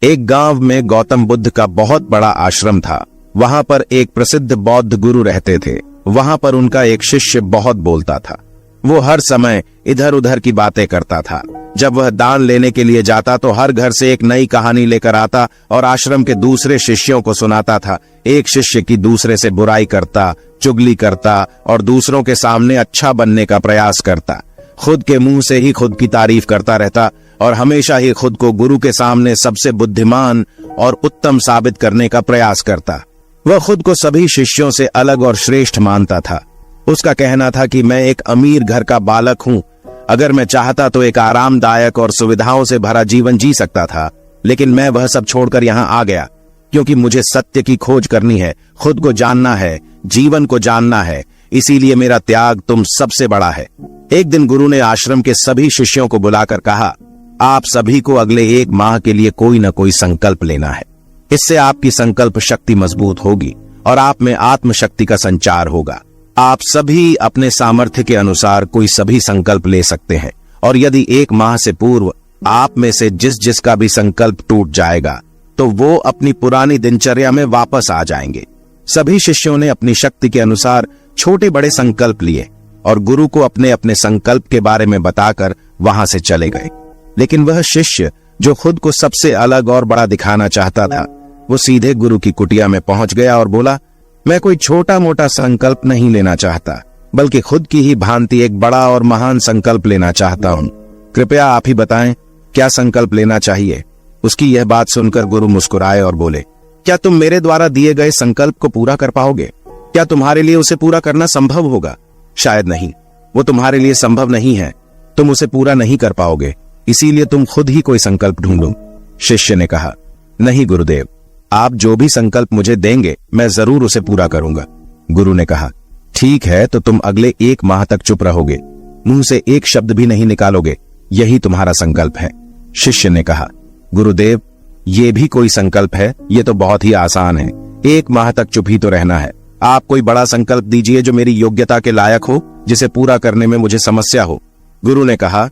एक गांव में गौतम बुद्ध का बहुत बड़ा आश्रम था। वहां पर एक प्रसिद्ध बौद्ध गुरु रहते थे। वहां पर उनका एक शिष्य बहुत बोलता था। वो हर समय इधर उधर की बातें करता था। जब वह दान लेने के लिए जाता तो हर घर से एक नई कहानी लेकर आता और आश्रम के दूसरे शिष्यों को सुनाता था। एक शिष्य की दूसरे से बुराई करता, चुगली करता और दूसरों के सामने अच्छा बनने का प्रयास करता। खुद के मुंह से ही खुद की तारीफ करता रहता और हमेशा ही खुद को गुरु के सामने सबसे बुद्धिमान और उत्तम साबित करने का प्रयास करता। वह खुद को सभी शिष्यों से अलग और श्रेष्ठ मानता था। उसका कहना था कि मैं एक अमीर घर का बालक हूं। अगर मैं चाहता तो एक आरामदायक और सुविधाओं से भरा जीवन जी सकता था, लेकिन मैं वह सब छोड़कर यहाँ आ गया क्योंकि मुझे सत्य की खोज करनी है, खुद को जानना है, जीवन को जानना है। इसीलिए मेरा त्याग तुम सबसे बड़ा है। एक दिन गुरु ने आश्रम के सभी शिष्यों को बुलाकर कहा, आप सभी को अगले 1 माह के लिए कोई न कोई संकल्प लेना है। इससे आपकी संकल्प शक्ति मजबूत होगी और आप में आत्मशक्ति का संचार होगा। आप सभी अपने सामर्थ्य के अनुसार कोई सभी संकल्प ले सकते हैं और यदि 1 माह से पूर्व आप में से जिसका भी संकल्प टूट जाएगा तो वो अपनी पुरानी दिनचर्या में वापस आ जाएंगे। सभी शिष्यों ने अपनी शक्ति के अनुसार छोटे बड़े संकल्प लिए और गुरु को अपने अपने संकल्प के बारे में बताकर वहां से चले गए। लेकिन वह शिष्य जो खुद को सबसे अलग और बड़ा दिखाना चाहता था, वो सीधे गुरु की कुटिया में पहुंच गया और बोला, मैं कोई छोटा मोटा संकल्प नहीं लेना चाहता, बल्कि खुद की ही भांति एक बड़ा और महान संकल्प लेना चाहता हूं। कृपया आप ही बताएं क्या संकल्प लेना चाहिए। उसकी यह बात सुनकर गुरु मुस्कुराए और बोले, क्या तुम मेरे द्वारा दिए गए संकल्प को पूरा कर पाओगे? क्या तुम्हारे लिए उसे पूरा करना संभव होगा? शायद नहीं, वो तुम्हारे लिए संभव नहीं है। तुम उसे पूरा नहीं कर पाओगे, इसीलिए तुम खुद ही कोई संकल्प ढूंढो। शिष्य ने कहा, नहीं गुरुदेव, आप जो भी संकल्प मुझे देंगे मैं जरूर उसे पूरा करूंगा। गुरु ने कहा, ठीक है, तो तुम अगले 1 माह तक चुप रहोगे, मुंह से एक शब्द भी नहीं निकालोगे, यही तुम्हारा संकल्प है। शिष्य ने कहा, गुरुदेव, ये भी कोई संकल्प है? ये तो बहुत ही आसान है। 1 माह तक चुप ही तो रहना है। आप कोई बड़ा संकल्प दीजिए जो मेरी योग्यता के लायक हो, जिसे पूरा करने में मुझे समस्या हो। गुरु ने कहा,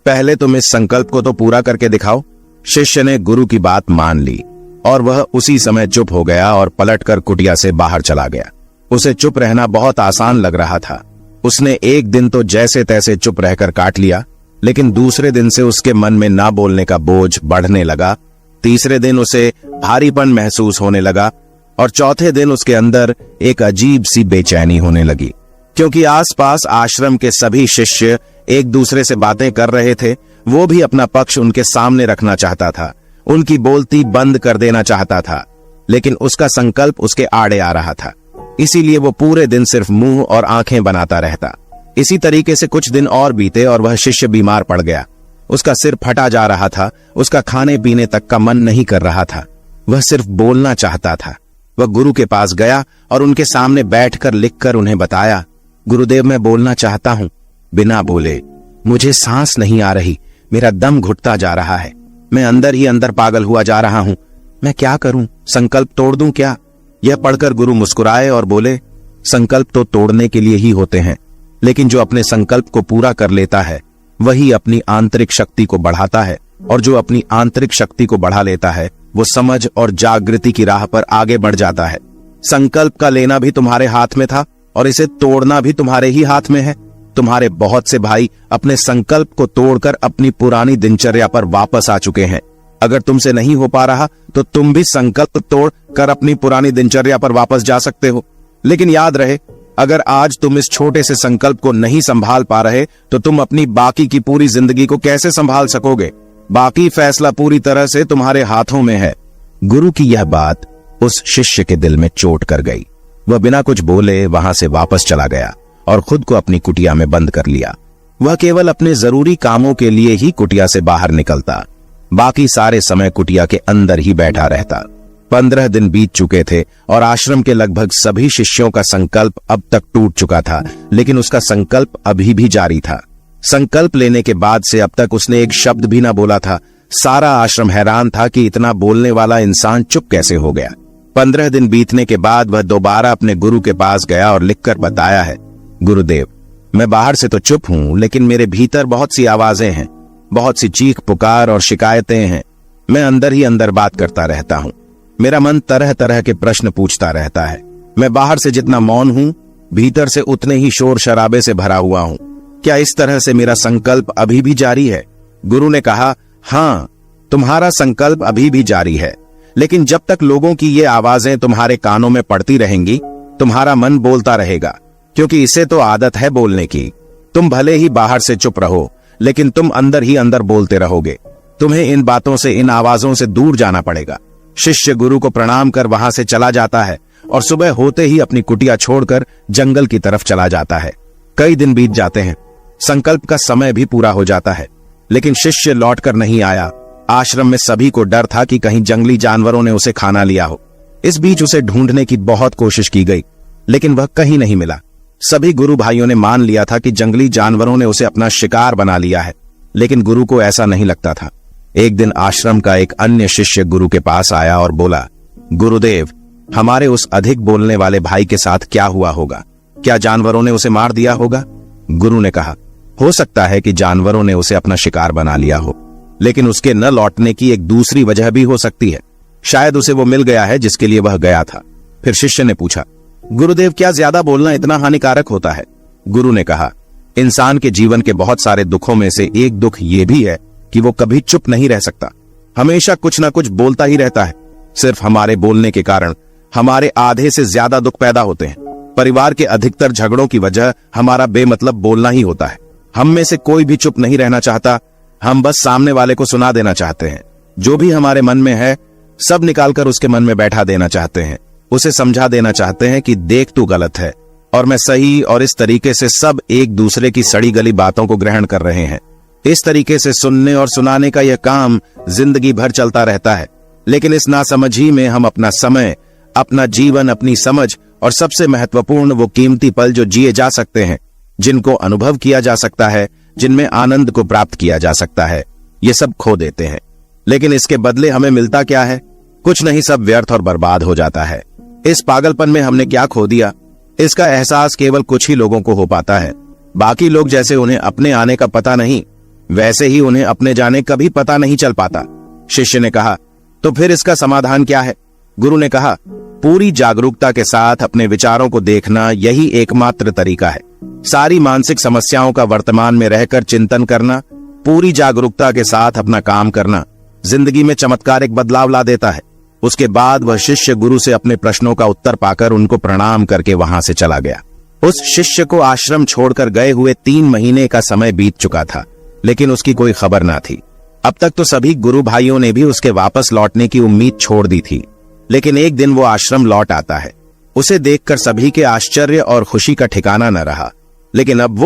पहले तुम इस संकल्प को तो पूरा करके दिखाओ। शिष्य ने गुरु की बात मान ली और वह उसी समय चुप हो गया और पलटकर कुटिया से बाहर चला गया। उसे चुप रहना बहुत आसान लग रहा था। उसने एक दिन तो जैसे तैसे चुप रहकर काट लिया, लेकिन दूसरे दिन से उसके मन में ना बोलने का बोझ बढ़ने लगा। तीसरे दिन उसे भारीपन महसूस होने लगा और चौथे दिन उसके अंदर एक अजीब सी बेचैनी होने लगी, क्योंकि आसपास आश्रम के सभी शिष्य एक दूसरे से बातें कर रहे थे। वो भी अपना पक्ष उनके सामने रखना चाहता था, उनकी बोलती बंद कर देना चाहता था, लेकिन उसका संकल्प उसके आड़े आ रहा था। इसीलिए वो पूरे दिन सिर्फ मुंह और आंखें बनाता रहता। इसी तरीके से कुछ दिन और बीते और वह शिष्य बीमार पड़ गया। उसका सिर फटा जा रहा था, उसका खाने पीने तक का मन नहीं कर रहा था, वह सिर्फ बोलना चाहता था। वह गुरु के पास गया और उनके सामने बैठकर लिखकर उन्हें बताया, गुरुदेव, मैं बोलना चाहता हूं, बिना बोले। मुझे सांस नहीं आ रही, मेरा दम घुटता जा रहा है, मैं अंदर ही अंदर पागल हुआ जा रहा हूं। मैं क्या करूं? संकल्प तोड़ दूं क्या? यह पढ़कर गुरु मुस्कुराए और बोले, संकल्प तो तोड़ने के लिए ही होते हैं, लेकिन जो अपने संकल्प को पूरा कर लेता है वही अपनी आंतरिक शक्ति को बढ़ाता है, और जो अपनी आंतरिक शक्ति को बढ़ा लेता है वो समझ और जागृति की राह पर आगे बढ़ जाता है। संकल्प का लेना भी तुम्हारे हाथ में था और इसे तोड़ना भी तुम्हारे ही हाथ में है। तुम्हारे बहुत से भाई अपने संकल्प को तोड़कर अपनी पुरानी दिनचर्या पर वापस आ चुके हैं। अगर तुमसे नहीं हो पा रहा तो तुम भी संकल्प तोड़ कर अपनी पुरानी दिनचर्या पर वापस जा सकते हो। लेकिन याद रहे, अगर आज तुम इस छोटे से संकल्प को नहीं संभाल पा रहे तो तुम अपनी बाकी की पूरी जिंदगी को कैसे संभाल सकोगे? बाकी फैसला पूरी तरह से तुम्हारे हाथों में है। गुरु की यह बात उस शिष्य के दिल में चोट कर गई। वह बिना कुछ बोले वहां से वापस चला गया और खुद को अपनी कुटिया में बंद कर लिया। वह केवल अपने जरूरी कामों के लिए ही कुटिया से बाहर निकलता, बाकी सारे समय कुटिया के अंदर ही बैठा रहता। 15 दिन बीत चुके थे और आश्रम के लगभग सभी शिष्यों का संकल्प अब तक टूट चुका था, लेकिन उसका संकल्प अभी भी जारी था। संकल्प लेने के बाद से अब तक उसने एक शब्द भी ना बोला था। सारा आश्रम हैरान था कि इतना बोलने वाला इंसान चुप कैसे हो गया। 15 दिन बीतने के बाद वह दोबारा अपने गुरु के पास गया और लिखकर बताया है, गुरुदेव, मैं बाहर से तो चुप हूं, लेकिन मेरे भीतर बहुत सी आवाजें हैं, बहुत सी चीख पुकार और शिकायतें हैं। मैं अंदर ही अंदर बात करता रहता हूँ। मेरा मन तरह तरह के प्रश्न पूछता रहता है। मैं बाहर से जितना मौन हूँ, भीतर से उतने ही शोर शराबे से भरा हुआ हूँ। क्या इस तरह से मेरा संकल्प अभी भी जारी है? गुरु ने कहा, हाँ, तुम्हारा संकल्प अभी भी जारी है, लेकिन जब तक लोगों की ये आवाजें तुम्हारे कानों में पड़ती रहेंगी, तुम्हारा मन बोलता रहेगा, क्योंकि इसे तो आदत है बोलने की। तुम भले ही बाहर से चुप रहो, लेकिन तुम अंदर ही अंदर बोलते रहोगे। तुम्हें इन बातों से, इन आवाजों से दूर जाना पड़ेगा। शिष्य गुरु को प्रणाम कर वहां से चला जाता है और सुबह होते ही अपनी कुटिया छोड़कर जंगल की तरफ चला जाता है। कई दिन बीत जाते हैं, संकल्प का समय भी पूरा हो जाता है, लेकिन शिष्य लौटकर नहीं आया। आश्रम में सभी को डर था कि कहीं जंगली जानवरों ने उसे खाना लिया हो। इस बीच उसे ढूंढने की बहुत कोशिश की गई, लेकिन वह कहीं नहीं मिला। सभी गुरु भाइयों ने मान लिया था कि जंगली जानवरों ने उसे अपना शिकार बना लिया है, लेकिन गुरु को ऐसा नहीं लगता था। एक दिन आश्रम का एक अन्य शिष्य गुरु के पास आया और बोला, गुरुदेव, हमारे उस अधिक बोलने वाले भाई के साथ क्या हुआ होगा? क्या जानवरों ने उसे मार दिया होगा? गुरु ने कहा, हो सकता है कि जानवरों ने उसे अपना शिकार बना लिया हो, लेकिन उसके न लौटने की एक दूसरी वजह भी हो सकती है। शायद उसे वो मिल गया है जिसके लिए वह गया था। फिर शिष्य ने पूछा, गुरुदेव, क्या ज्यादा बोलना इतना हानिकारक होता है? गुरु ने कहा, इंसान के जीवन के बहुत सारे दुखों में से एक दुख ये भी है कि वो कभी चुप नहीं रह सकता, हमेशा कुछ ना कुछ बोलता ही रहता है। सिर्फ हमारे बोलने के कारण हमारे आधे से ज्यादा दुख पैदा होते हैं। परिवार के अधिकतर झगड़ों की वजह हमारा बेमतलब बोलना ही होता है। हम में से कोई भी चुप नहीं रहना चाहता, हम बस सामने वाले को सुना देना चाहते हैं। जो भी हमारे मन में है सब निकालकर उसके मन में बैठा देना चाहते हैं। उसे समझा देना चाहते हैं कि देख, तू गलत है और मैं सही, और इस तरीके से सब एक दूसरे की सड़ी गली बातों को ग्रहण कर रहे हैं। इस तरीके से सुनने और सुनाने का यह काम जिंदगी भर चलता रहता है, लेकिन इस नासमझी में हम अपना समय, अपना जीवन, अपनी समझ और सबसे महत्वपूर्ण वो कीमती पल जो जिए जा सकते हैं, जिनको अनुभव किया जा सकता है, जिनमें आनंद को प्राप्त किया जा सकता है, ये सब खो देते हैं। लेकिन इसके बदले हमें मिलता क्या है? कुछ नहीं, सब व्यर्थ और बर्बाद हो जाता है। इस पागलपन में हमने क्या खो दिया, इसका एहसास केवल कुछ ही लोगों को हो पाता है। बाकी लोग जैसे उन्हें अपने आने का पता नहीं, वैसे ही उन्हें अपने जाने का भी पता नहीं चल पाता। शिष्य ने कहा, तो फिर इसका समाधान क्या है? गुरु ने कहा, पूरी जागरूकता के साथ अपने विचारों को देखना, यही एकमात्र तरीका है। सारी मानसिक समस्याओं का वर्तमान में रहकर चिंतन करना, पूरी जागरूकता के साथ अपना काम करना जिंदगी में चमत्कारिक बदलाव ला देता है। उसके बाद वह शिष्य गुरु से अपने प्रश्नों का उत्तर पाकर उनको प्रणाम करके वहां से चला गया। उस शिष्य को आश्रम छोड़कर गए हुए 3 महीने का समय बीत चुका था, लेकिन उसकी कोई खबर ना थी। अब तक तो सभी गुरु भाइयों ने भी उसके वापस लौटने की उम्मीद छोड़ दी थी, लेकिन एक दिन वो आश्रम लौट आता है। उसे देखकर सभी के आश्चर्य और खुशी का ठिकाना न रहा। लेकिन अब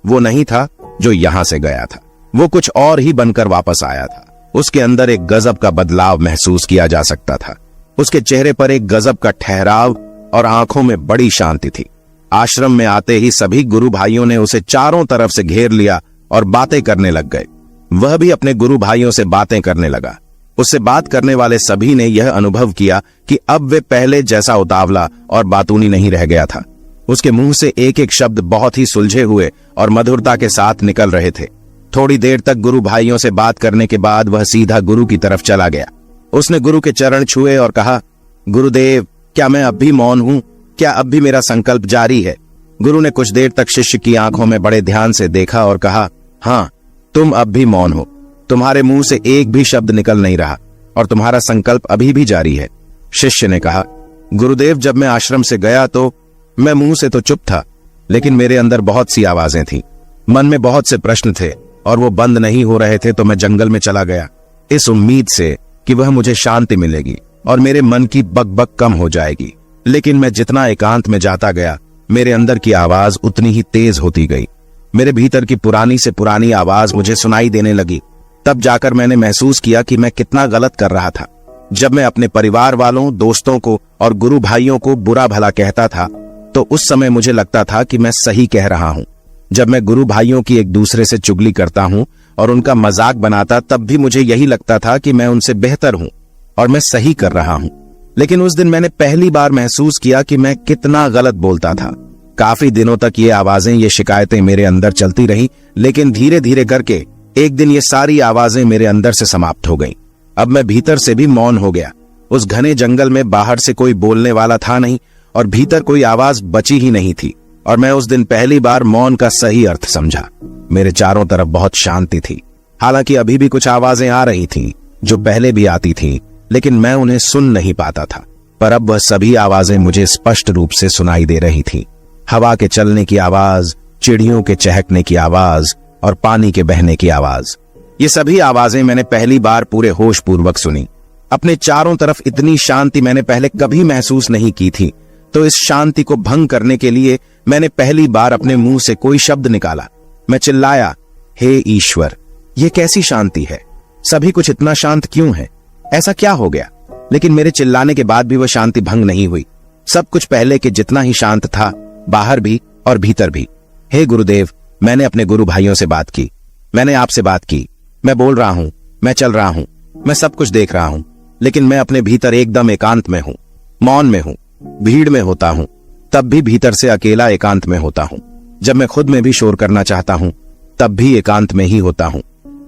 वो नहीं था जो यहां से गया था, वो कुछ और ही बनकर वापस आया था। उसके अंदर एक गजब का बदलाव महसूस किया जा सकता था। उसके चेहरे पर एक गजब का ठहराव और आंखों में बड़ी शांति थी। आश्रम में आते ही सभी गुरु भाइयों ने उसे चारों तरफ से घेर लिया और बातें करने लग गए। वह भी अपने गुरु भाइयों से बातें करने लगा। उससे बात करने वाले सभी ने यह अनुभव किया कि अब वे पहले जैसा उतावला और बातूनी नहीं रह गया था। उसके मुंह से एक एक शब्द बहुत ही सुलझे हुए और मधुरता के साथ निकल रहे थे। थोड़ी देर तक गुरु भाइयों से बात करने के बाद वह सीधा गुरु की तरफ चला गया। उसने गुरु के चरण छुए और कहा, गुरुदेव, क्या मैं अब भी मौन हूं? क्या अब भी मेरा संकल्प जारी है? गुरु ने कुछ देर तक शिष्य की आंखों में बड़े ध्यान से देखा और कहा, हाँ, तुम अब भी मौन हो। तुम्हारे मुंह से एक भी शब्द निकल नहीं रहा और तुम्हारा संकल्प अभी भी जारी है। शिष्य ने कहा, गुरुदेव, जब मैं आश्रम से गया तो मैं मुंह से तो चुप था, लेकिन मेरे अंदर बहुत सी आवाजें थी। मन में बहुत से प्रश्न थे और वो बंद नहीं हो रहे थे, तो मैं जंगल में चला गया, इस उम्मीद से कि वह मुझे शांति मिलेगी और मेरे मन की बकबक कम हो जाएगी। लेकिन मैं जितना एकांत में जाता गया, मेरे अंदर की आवाज उतनी ही तेज होती गई। मेरे भीतर की पुरानी से पुरानी आवाज मुझे सुनाई देने लगी। तब जाकर मैंने महसूस किया कि मैं कितना गलत कर रहा था। जब मैं अपने परिवार वालों, दोस्तों को और गुरु भाइयों को बुरा भला कहता था, तो उस समय मुझे लगता था कि मैं सही कह रहा हूं। जब मैं गुरु भाइयों की एक दूसरे से चुगली करता हूं और उनका मजाक बनाता, तब भी मुझे यही लगता था कि मैं उनसे बेहतर हूं और मैं सही कर रहा हूं। लेकिन उस दिन मैंने पहली बार महसूस किया कि मैं कितना गलत बोलता था। काफी दिनों तक ये आवाजें, ये शिकायतें मेरे अंदर चलती रही, लेकिन धीरे धीरे करके एक दिन ये सारी आवाजें मेरे अंदर से समाप्त हो गईं। अब मैं भीतर से भी मौन हो गया। उस घने जंगल में बाहर से कोई बोलने वाला था नहीं और भीतर कोई आवाज बची ही नहीं थी, और मैं उस दिन पहली बार मौन का सही अर्थ समझा। मेरे चारों तरफ बहुत शांति थी। हालांकि अभी भी कुछ आवाजें आ रही थीं, जो पहले भी आती थीं, लेकिन मैं उन्हें सुन नहीं पाता था। पर अब वह सभी आवाजें मुझे स्पष्ट रूप से सुनाई दे रही थीं। हवा के चलने की आवाज, चिड़ियों के चहकने की आवाज और पानी के बहने की आवाज। ये सभी आवाजें मैंने पहली बार पूरे होश पूर्वक सुनी। अपने चारों तरफ इतनी शांति मैंने पहले कभी महसूस नहीं की थी, तो इस शांति को भंग करने के लिए मैंने पहली बार अपने मुंह से कोई शब्द निकाला। मैं चिल्लाया, हे ईश्वर, ये कैसी शांति है? सभी कुछ इतना शांत क्यों है? ऐसा क्या हो गया? लेकिन मेरे चिल्लाने के बाद भी वह शांति भंग नहीं हुई। सब कुछ पहले के जितना ही शांत था, बाहर भी और भीतर भी। हे गुरुदेव, मैंने अपने गुरु भाइयों से बात की, मैंने आपसे बात की। मैं बोल रहा हूं, मैं चल रहा हूं, मैं सब कुछ देख रहा हूं, लेकिन मैं अपने भीतर एकदम एकांत में हूं, मौन में हूं। भीड़ में होता हूं तब भी भीतर से अकेला एकांत में होता हूं। जब मैं खुद में भी शोर करना चाहता हूं तब भी एकांत में ही होता हूं।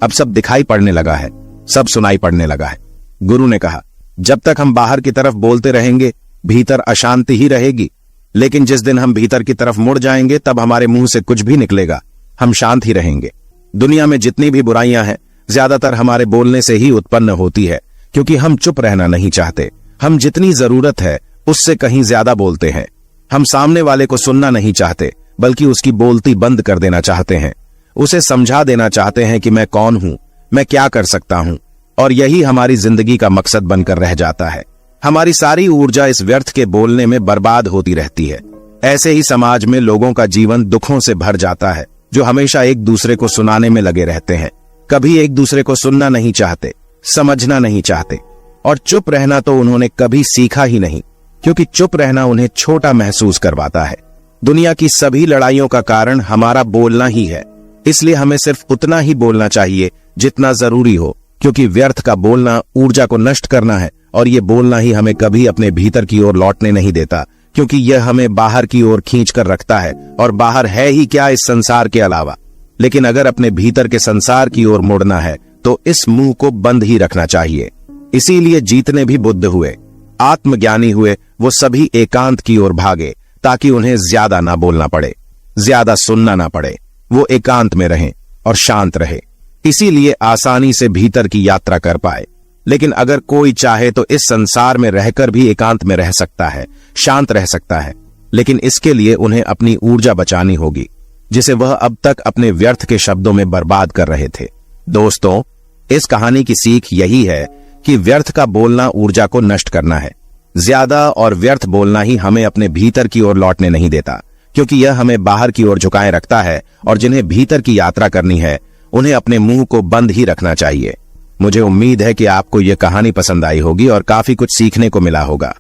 अब सब दिखाई पड़ने लगा है, सब सुनाई पड़ने लगा है। गुरु ने कहा, जब तक हम बाहर की तरफ बोलते रहेंगे भीतर अशांति ही रहेगी, लेकिन जिस दिन हम भीतर की तरफ मुड़ जाएंगे तब हमारे मुंह से कुछ भी निकलेगा, हम शांत ही रहेंगे। दुनिया में जितनी भी बुराइयां हैं ज्यादातर हमारे बोलने से ही उत्पन्न होती है, क्योंकि हम चुप रहना नहीं चाहते। हम जितनी जरूरत है उससे कहीं ज्यादा बोलते हैं। हम सामने वाले को सुनना नहीं चाहते, बल्कि उसकी बोलती बंद कर देना चाहते हैं। उसे समझा देना चाहते हैं कि मैं कौन हूं, मैं क्या कर सकता हूं, और यही हमारी जिंदगी का मकसद बनकर रह जाता है। हमारी सारी ऊर्जा इस व्यर्थ के बोलने में बर्बाद होती रहती है। ऐसे ही समाज में लोगों का जीवन दुखों से भर जाता है, जो हमेशा एक दूसरे को सुनाने में लगे रहते हैं। कभी एक दूसरे को सुनना नहीं चाहते, समझना नहीं चाहते, और चुप रहना तो उन्होंने कभी सीखा ही नहीं, क्योंकि चुप रहना उन्हें छोटा महसूस करवाता है। दुनिया की सभी लड़ाइयों का कारण हमारा बोलना ही है, इसलिए हमें सिर्फ उतना ही बोलना चाहिए जितना जरूरी हो, क्योंकि व्यर्थ का बोलना ऊर्जा को नष्ट करना है, और ये बोलना ही हमें कभी अपने भीतर की ओर लौटने नहीं देता, क्योंकि यह हमें बाहर की ओर खींच कर रखता है, और बाहर है ही क्या इस संसार के अलावा। लेकिन अगर अपने भीतर के संसार की ओर मुड़ना है तो इस मुंह को बंद ही रखना चाहिए। इसीलिए जितने भी बुद्ध हुए, आत्मज्ञानी हुए, वो सभी एकांत की ओर भागे, ताकि उन्हें ज्यादा ना बोलना पड़े, ज्यादा सुनना ना पड़े। वो एकांत में रहें और शांत रहे, इसीलिए आसानी से भीतर की यात्रा कर पाए। लेकिन अगर कोई चाहे तो इस संसार में रहकर भी एकांत में रह सकता है, शांत रह सकता है, लेकिन इसके लिए उन्हें अपनी ऊर्जा बचानी होगी, जिसे वह अब तक अपने व्यर्थ के शब्दों में बर्बाद कर रहे थे। दोस्तों, इस कहानी की सीख यही है कि व्यर्थ का बोलना ऊर्जा को नष्ट करना है। ज्यादा और व्यर्थ बोलना ही हमें अपने भीतर की ओर लौटने नहीं देता, क्योंकि यह हमें बाहर की ओर झुकाए रखता है, और जिन्हें भीतर की यात्रा करनी है उन्हें अपने मुंह को बंद ही रखना चाहिए। मुझे उम्मीद है कि आपको यह कहानी पसंद आई होगी और काफी कुछ सीखने को मिला होगा।